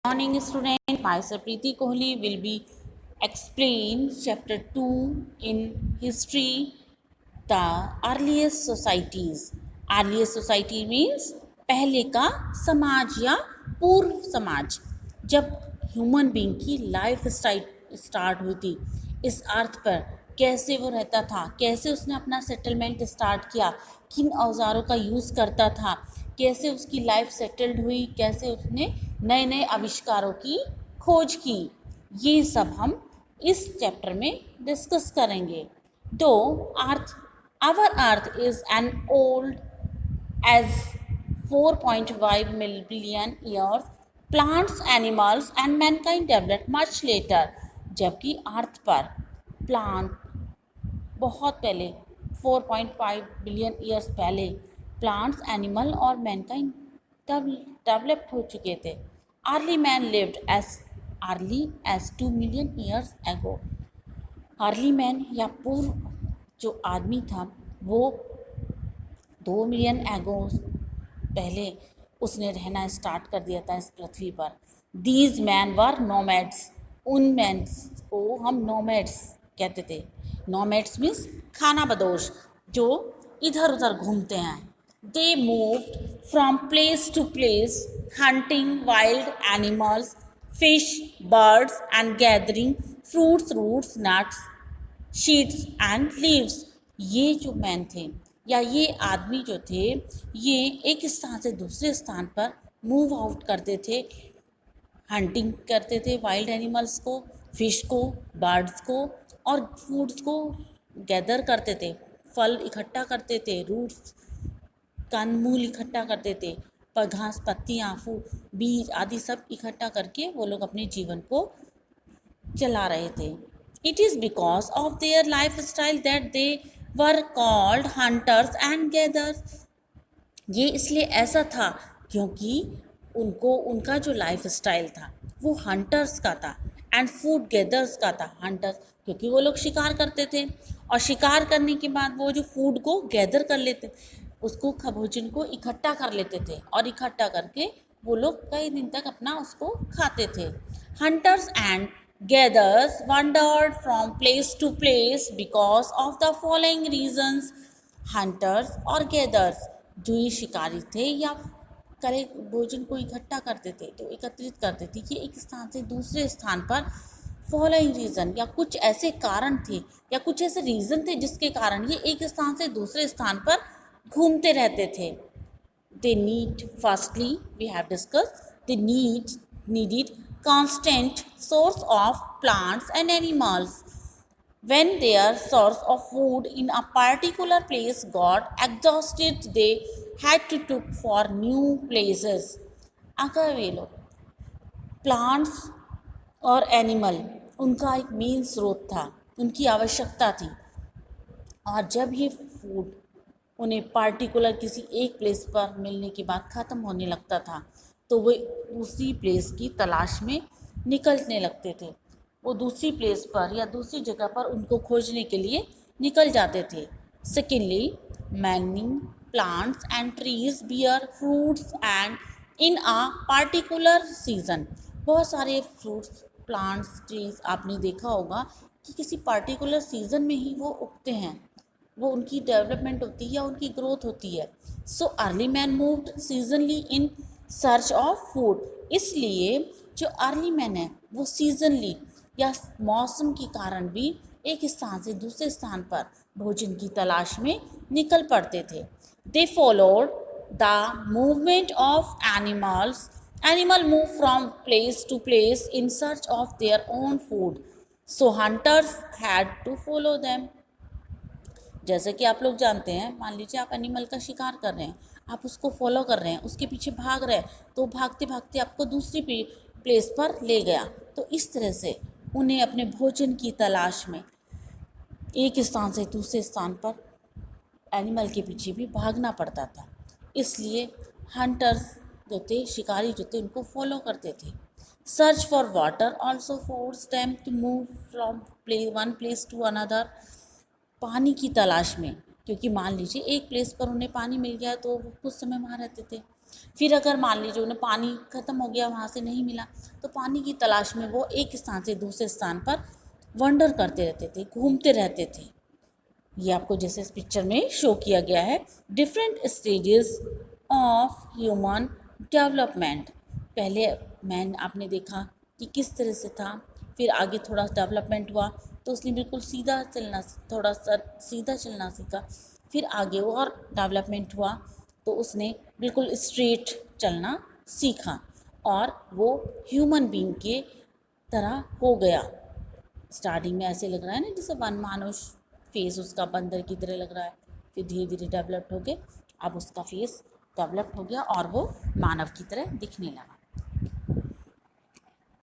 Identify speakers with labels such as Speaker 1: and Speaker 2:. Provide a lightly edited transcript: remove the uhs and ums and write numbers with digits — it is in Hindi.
Speaker 1: Morning student, myself Preeti Kohli will be explain chapter 2 in history, the earliest societies. Earliest society means पहले का समाज या पूर्व समाज, जब ह्यूमन बीइंग की लाइफ स्टार्ट हुई थी इस अर्थ पर, कैसे वो रहता था, कैसे उसने अपना सेटलमेंट स्टार्ट किया, किन औजारों का यूज़ करता था, कैसे उसकी लाइफ सेटल्ड हुई, कैसे उसने नए नए आविष्कारों की खोज की, ये सब हम इस चैप्टर में डिस्कस करेंगे। दो earth our earth is an old as 4.5 billion years, plants, animals and mankind developed much later। जबकि अर्थ पर प्लांट बहुत पहले 4.5 बिलियन ईयर्स पहले प्लांट्स, एनिमल और मैनकाइंड डेवलप्ड हो चुके थे। Early man lived as early age 2 million years ago. Early man या पूर्व जो आदमी था वो 2 मिलियन एगो पहले उसने रहना स्टार्ट कर दिया था इस पृथ्वी पर। दीज मैन वर नोमैड्स, उन मैन्स को हम नोमैड्स कहते थे। नोमैड्स मीन्स खाना बदोश, जो इधर उधर घूमते हैं। They moved from place to place, hunting wild animals, fish, birds and gathering fruits, roots, nuts, seeds and leaves. ये जो मैन थे या ये आदमी जो थे, ये एक स्थान से दूसरे स्थान पर मूव आउट करते थे, हंटिंग करते थे वाइल्ड एनिमल्स को, फिश को, बर्ड्स को और फूड्स को गैदर करते थे, फल इकट्ठा करते थे, रूट्स कंदमूल इकट्ठा करते थे, पर घास, पत्तियाँ, बीज आदि सब इकट्ठा करके वो लोग अपने जीवन को चला रहे थे। It is because of their life style that they were called hunters and gathers. ये इसलिए ऐसा था क्योंकि उनको उनका जो लाइफ स्टाइल था वो हंटर्स का था एंड फूड गैदर्स का था। हंटर्स क्योंकि वो लोग शिकार करते थे और शिकार करने के बाद वो जो फूड को गैदर कर लेते, उसको भोजन को इकट्ठा कर लेते थे और इकट्ठा करके वो लोग कई दिन तक अपना उसको खाते थे। Hunters and gathers wandered from place to place because of the following reasons। Hunters और गैदर्स जो ये शिकारी थे या करे भोजन को इकट्ठा करते थे, तो एकत्रित करते थे, ये एक स्थान से दूसरे स्थान पर फॉलोइंग रीज़न या कुछ ऐसे कारण थे या कुछ ऐसे रीज़न थे जिसके कारण ये एक स्थान से दूसरे स्थान पर घूमते रहते थे। They need, firstly we have discussed, they needed constant source of plants and animals। when their source of food in a particular place got exhausted, they had to look for new places। अगर वे लोग प्लांट्स और एनिमल उनका एक मेन स्रोत था, उनकी आवश्यकता थी, और जब ये फूड उन्हें पार्टिकुलर किसी एक प्लेस पर मिलने के बाद ख़त्म होने लगता था, तो वे दूसरी प्लेस की तलाश में निकलने लगते थे। वो दूसरी प्लेस पर या दूसरी जगह पर उनको खोजने के लिए निकल जाते थे। Secondly, many plants and trees bear fruits and in a particular season. बहुत सारे फ्रूट्स, प्लांट्स, ट्रीज आपने देखा होगा कि किसी पार्टिकुलर सीज़न में ही वो उगते हैं, वो उनकी डेवलपमेंट होती है या उनकी ग्रोथ होती है। So early man moved seasonally in search of food. इसलिए जो अर्ली मैन है वो सीजनली या मौसम के कारण भी एक स्थान से दूसरे स्थान पर भोजन की तलाश में निकल पड़ते थे। They followed the movement of animals. Animal move from place to place in search of their own food, so hunters had to follow them. जैसे कि आप लोग जानते हैं, मान लीजिए आप एनिमल का शिकार कर रहे हैं, आप उसको फॉलो कर रहे हैं, उसके पीछे भाग रहे हैं, तो भागते भागते आपको दूसरी प्लेस पर ले गया। तो इस तरह से उन्हें अपने भोजन की तलाश में एक स्थान से दूसरे स्थान पर एनिमल के पीछे भी भागना पड़ता था। इसलिए हंटर्स जो थे, शिकारी जो थे, उनको फॉलो करते थे। Search for water also forces them to move from one place to another. पानी की तलाश में, क्योंकि मान लीजिए एक प्लेस पर उन्हें पानी मिल गया तो वो कुछ समय वहाँ रहते थे, फिर अगर मान लीजिए उन्हें पानी ख़त्म हो गया, वहाँ से नहीं मिला, तो पानी की तलाश में वो एक स्थान से दूसरे स्थान पर वंडर करते रहते थे, घूमते रहते थे। ये आपको जैसे इस पिक्चर में शो किया गया है, different stages of human development. पहले मैन आपने देखा कि किस तरह से था, फिर आगे थोड़ा डेवलपमेंट हुआ तो उसने बिल्कुल सीधा चलना, थोड़ा सा सीधा चलना सीखा। फिर आगे और डेवलपमेंट हुआ तो उसने बिल्कुल स्ट्रेट चलना सीखा और वो ह्यूमन बीइंग के तरह हो गया। स्टार्टिंग में ऐसे लग रहा है ना जैसे वन मानुष, फेस उसका बंदर की तरह लग रहा है, फिर धीरे धीरे डेवलप हो गए, अब उसका फेस डेवलप हो गया और वो मानव की तरह दिखने लगा।